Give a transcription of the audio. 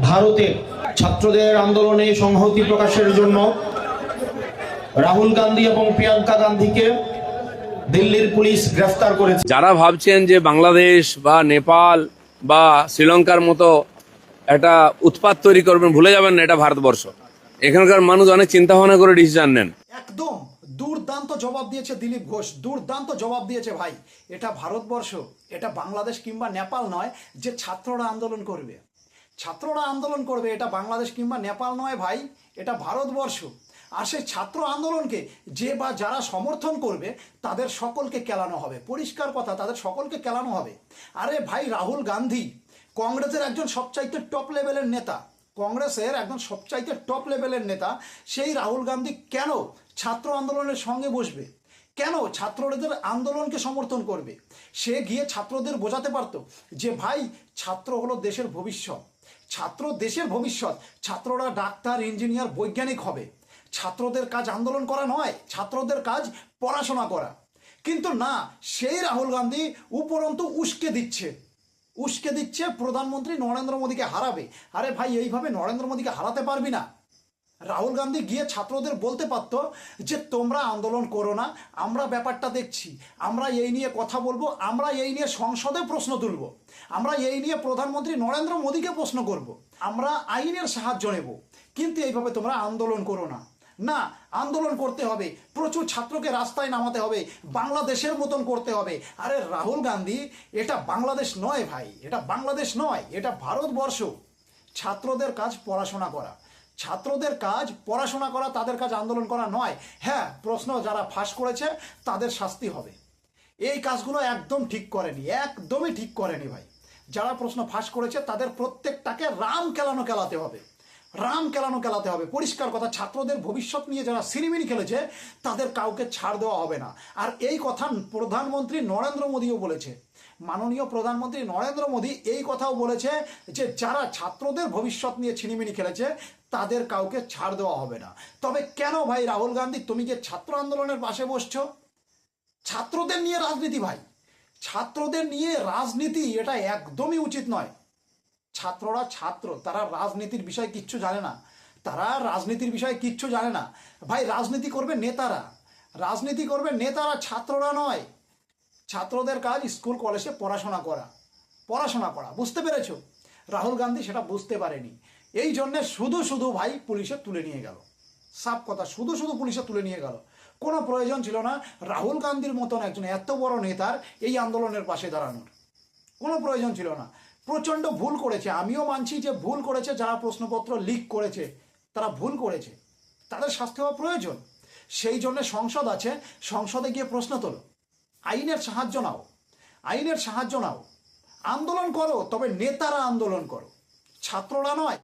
ভারতে ছাত্রদের আন্দোলনে সংহতি প্রকাশের জন্য রাহুল গান্ধী এবং প্রিয়াঙ্কা গান্ধীকে দিল্লির পুলিশ গ্রেফতার করেছে। যারা ভাবছেন যে বাংলাদেশ বা নেপাল বা শ্রীলঙ্কার মতো একটা উৎপাত তৈরি করবেন, ভুলে যাবেন না, এটা ভারতবর্ষ। এখানকার মানুষ অনেক চিন্তা ভাবনা করে ডিসিশন নেন। একদম দুর্দান্ত জবাব দিয়েছে দিলীপ ঘোষ, দুর্দান্ত জবাব দিয়েছে ভাই। এটা ভারতবর্ষ, এটা বাংলাদেশ কিংবা নেপাল নয় যে ছাত্ররা আন্দোলন করবে। ছাত্ররা আন্দোলন করবে, এটা বাংলাদেশ কিংবা নেপাল নয় ভাই, এটা ভারতবর্ষ। আর সেই ছাত্র আন্দোলনকে যে বা যারা সমর্থন করবে তাদের সকলকে কেলানো হবে। পরিষ্কার কথা, তাদের সকলকে কেলানো হবে। আরে ভাই, রাহুল গান্ধী কংগ্রেসের একজন সবচাইতে টপ লেভেলের নেতা, কংগ্রেসের একজন সবচাইতে টপ লেভেলের নেতা। সেই রাহুল গান্ধী কেন ছাত্র আন্দোলনের সঙ্গে বসবে? কেন ছাত্রদের আন্দোলনকে সমর্থন করবে? সে গিয়ে ছাত্রদের বোঝাতে পারতো যে ভাই, ছাত্র হলো দেশের ভবিষ্যৎ, ছাত্র দেশের ভবিষ্যৎ। ছাত্ররা ডাক্তার, ইঞ্জিনিয়ার, বৈজ্ঞানিক হবে। ছাত্রদের কাজ আন্দোলন করা নয়, ছাত্রদের কাজ পড়াশোনা করা। কিন্তু না, সেই রাহুল গান্ধী উপরন্তু উস্কে দিচ্ছে প্রধানমন্ত্রী নরেন্দ্র মোদীকে হারাবে। আরে ভাই, এইভাবে নরেন্দ্র মোদীকে হারাতে পারবি না। রাহুল গান্ধী গিয়ে ছাত্রদের বলতে পারত যে তোমরা আন্দোলন করো না, আমরা ব্যাপারটা দেখছি, আমরা এই নিয়ে কথা বলবো, আমরা এই নিয়ে সংসদে প্রশ্ন তুলব, আমরা এই নিয়ে প্রধানমন্ত্রী নরেন্দ্র মোদীকে প্রশ্ন করব, আমরা আইনের সাহায্য নেব। কিন্তু এইভাবে তোমরা আন্দোলন করো না। না, আন্দোলন করতে হবে, প্রচুর ছাত্রকে রাস্তায় নামাতে হবে, বাংলাদেশের মতন করতে হবে। আরে রাহুল গান্ধী, এটা বাংলাদেশ নয় ভাই, এটা বাংলাদেশ নয়, এটা ভারতবর্ষ। ছাত্রদের কাজ পড়াশোনা করা, ছাত্রদের কাজ পড়াশোনা করা, তাদের কাজ আন্দোলন করা নয়। হ্যাঁ, প্রশ্ন যারা ফাঁস করেছে তাদের শাস্তি হবে। এই কাজগুলো একদম ঠিক করেনি, একদমই ঠিক করেনি ভাই। যারা প্রশ্ন ফাঁস করেছে তাদের প্রত্যেকটাকে রাম খেলাতে হবে, রাম খেলাতে হবে। পরিষ্কার কথা, ছাত্রদের ভবিষ্যৎ নিয়ে যারা সিনেমিনি খেলেছে তাদের কাউকে ছাড় দেওয়া হবে না। আর এই কথা প্রধানমন্ত্রী নরেন্দ্র মোদীও বলেছে। মাননীয় প্রধানমন্ত্রী নরেন্দ্র মোদী এই কথাও বলেছে যে যারা ছাত্রদের ভবিষ্যৎ নিয়ে ছিনিমিনি খেলেছে তাদের কাউকে ছাড় দেওয়া হবে না। তবে কেন ভাই রাহুল গান্ধী তুমি যে ছাত্র আন্দোলনের পাশে বসছো? ছাত্রদের নিয়ে রাজনীতি ভাই, ছাত্রদের নিয়ে রাজনীতি, এটা একদমই উচিত নয়। ছাত্ররা ছাত্র, তারা রাজনীতির বিষয়ে কিচ্ছু জানে না, তারা রাজনীতির বিষয়ে কিচ্ছু জানে না ভাই। রাজনীতি করবে নেতারা, রাজনীতি করবে নেতারা, ছাত্ররা নয়। ছাত্রদের কাজ স্কুল কলেজে পড়াশোনা করা। বুঝতে পেরেছো? রাহুল গান্ধী সেটা বুঝতে পারেনি। এই জন্যে শুধু ভাই পুলিশে তুলে নিয়ে গেল। সাফ কথা, শুধু পুলিশে তুলে নিয়ে গেল। কোনো প্রয়োজন ছিল না রাহুল গান্ধীর মতন একজন এত বড় নেতার এই আন্দোলনের পাশে দাঁড়ানোর, কোনো প্রয়োজন ছিল না। প্রচণ্ড ভুল করেছে, আমিও মানছি যে ভুল করেছে। যারা প্রশ্নপত্র লিক করেছে তারা ভুল করেছে, তাদের শাস্তি হওয়া প্রয়োজন। সেই জন্য সংসদ আছে, সংসদে গিয়ে প্রশ্ন তোলো, আইনের সাহায্য নাও, আন্দোলন করো, তবে নেতারা আন্দোলন করো, ছাত্ররা নয়।